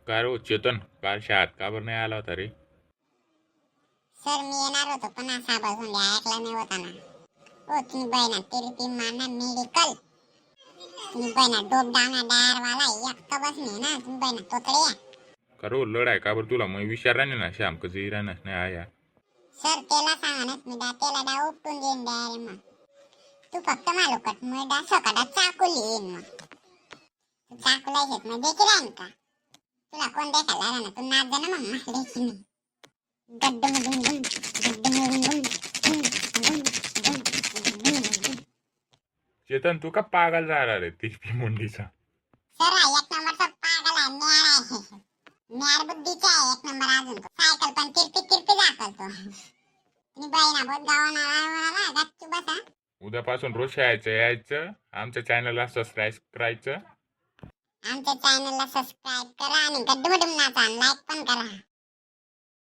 काय रो चेतन, काल शाळेत का बरं नाही आला होता रे? सर मी येणार होतो पण असा बसून ऐकला नाही होता ना. ओ तुम्ही बहिणा तेरी ती माना मेडिकल तुम्ही बहिणा डोब डावना डायर वाला एकटा बस नाही ना तुम्ही बहिणा तोतडे. का रो लढ आहे का बरं तुला? मग विचारा ना श्याम कधी राहणार नाही आया. सर त्याला सांगा ना मी त्याला डा उपटून देईन डायर मग तू फक्त मालूकट मग डा सकाळा चाकू लिहीन मग तू चाकूला घेत मग देखील राहीन का तुला कोण देखायला ना तू नाच जा ना मग मला देखील नाही गड्डम दुम दुम गड्डम दुम दुम दुम दुम. चेतन तू का पागल झाला रे ती मुंडीचा? सर एक नंबरचा पागल आहे न्याड आहे न्याड बुद्धीचा आहे एक नंबर अजून तो सायकल पण तिरपी तिरपी दाखवतो तुम्ही बहिणा बोट गावाला गच्चू बसा. उद्यापासून रोज यायचं आमच्या चॅनलला सबस्क्राईब करायचं. आमच्या चॅनलला सबस्क्राईब करा आणि गड्डूमडूम नाचा लाईक पण करा.